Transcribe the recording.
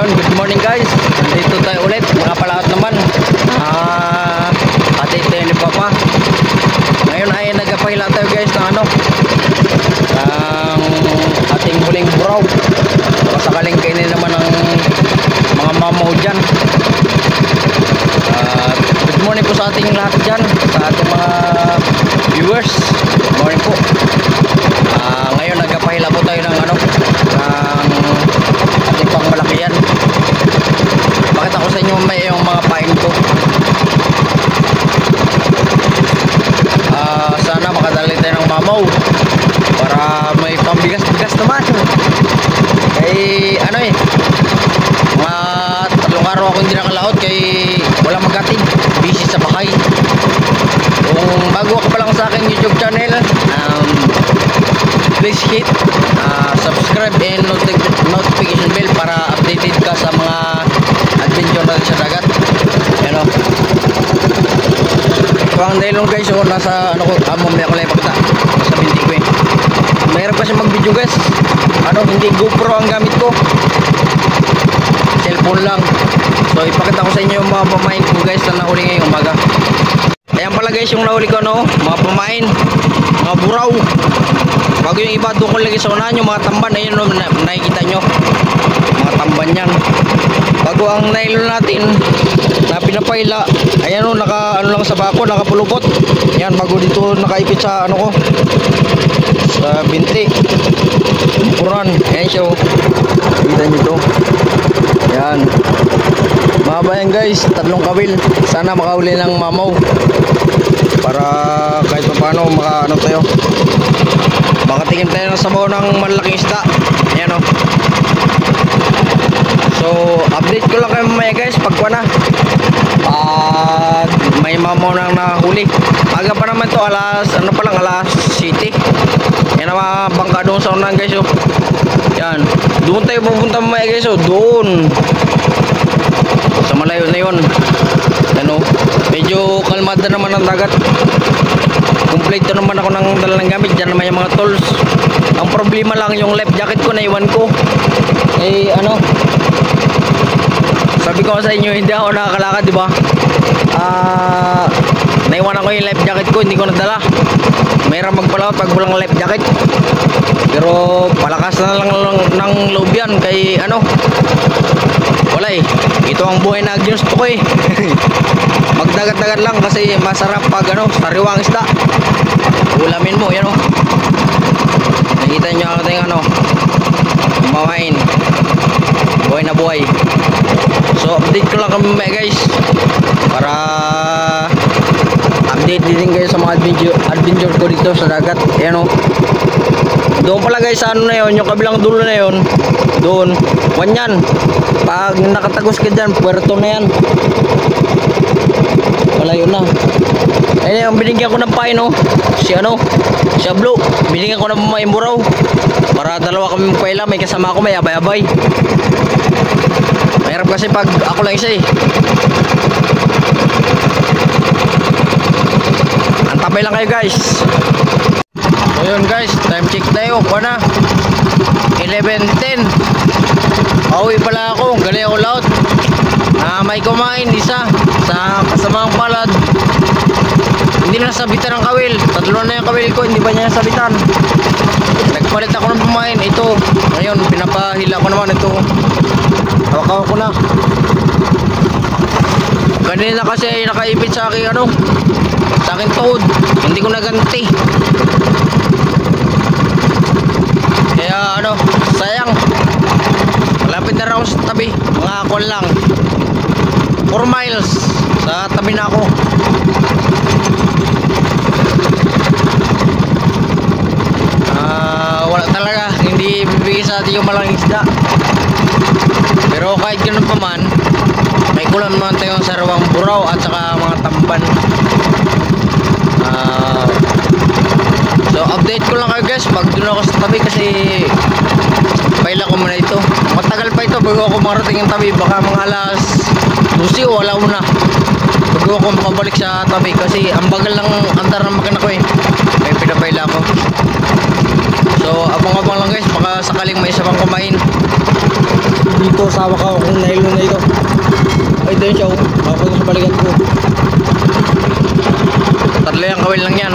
Ayun, good morning guys. Nandito tayo ulit, mga palaat naman. Ate tayo ni Papa. Ngayon ay nagapahila tayo guys ng ng ating huling buraw. Sakaling kainin naman ng mga mamaw dyan. Good morning po sa ating lahat dyan, sa ating mga viewers. Good morning po. Ngayon nagapahila po tayo ng ng ating pangmalakihan. Bakit ako sa inyo may yung mga pain ko? Sana makadali tayo ng mamaw para may pambigas-bigas naman. Kay mga 3 araw ako hindi nakalaot kay wala magkatid, busy sa bahay. Kung bago ka pa lang sa aking YouTube channel, please hit subscribe and notification bell para updated ka sa mga adventure natin sa dagat. Yan o. So ang dahil guys, nasa mamaya ko lang ipakita sa binti ko Mayroon kasi mag video guys, hindi GoPro ang gamit ko, cellphone lang. So ipakita ko sa inyo yung mga pamain ko guys na nahuli ngayong umaga. Ayan pala guys yung nahuli ko mga pamain, mga buraw. Bago yung iba, doon ko lagi sa unahan yung mga tamban. Ayun nakikita nyo, mga tamban yan. Bago ang nylon natin na pinapahila, ayan naka lang sa bako, nakapulupot. Yan, bago dito nakaipit sa sa binti puran. Ayan siya, kita nyo to. Yan, mahaba yan guys, 3 kawil. Sana makahuli ng mamaw para kahit pa paano tayo, makatingin tayo ng sabaw ng malaking isda. Ayan o. So update ko lang kayo mamaya guys pag may mamaw nang nahuli. Aga pa naman to, alas 7. Yan ang mga bangka doon sa unahan guys. Yan, doon tayo pupunta mamaya guys. Doon sa malayo na yun. Medyo kalmada naman ang dagat. Complete naman ako ng dala ng gamit. Diyan naman yung mga tools. Ang problema lang yung life jacket ko, naiwan ko. Sabi ko sa inyo, hindi ako nakakalakad, di ba? Naiwan ako yung life jacket ko, hindi ko nadala. Mayroon magpalawat pag walang life jacket. Pero palakas na lang ng loob yan kay wala ito ang buhay na ginusto ko magdagat-dagat lang kasi masarap pag sariwang isda. Ulamin mo, yan nakita nyo ang ating mamain, buhay na buhay. So update ko lang kami guys para update din kayo sa mga adventure ko dito sa dagat. Ayan doon pala guys sa na yun, yung kabilang dulo na yun, doon wanyan. Pag nakatagos ka dyan, puerto na yan, malayo na. Ayun, binigyan ko ng pain si Blue, binigyan ko ng mga imburaw para dalawa kami magpaila. May kasama ako, may abay-abay. Mahirap kasi pag ako lang isa Antabay lang kayo guys. Ayun guys, time check tayo, 11:10. Pauwi pala ako, galing ako laot. May kumain isa sa kasamang palad, hindi na nasabitan ng kawil. 3 na yung kawil ko, hindi pa niya nasabitan. Nagpalit ako ng pumain. Ito, ngayon pinapahila ko naman ito. Hawak-hawak ko na. Kanina kasi nakaipit sa aking sa aking tuhod, hindi ko naganti. Kaya sayang. Malapit na raw sa tabi, mga akon lang 4 miles sa tabi na ako. Wala talaga, hindi bibigay sa atin yung malaking isda. Pero kahit ganun pa man, may kulang naman tayong sarawang buraw at saka mga tamban. So update ko lang kayo guys pag doon ako sa tabi kasi paila ko muna ito. Matagal pa ito bago ako marating yung tabi. Baka mga alas 12 o wala una bago ako makabalik sa tabi kasi ang bagal lang andar ng makina ko may pinapaila ko. So abang-abang lang guys, baka sakaling may isa pang kumain. dito sa wakaw kung nylon na ito. Ay, ito yun siya, oh. Kapag sa balikan ko. Tatlo yung kawil lang yan.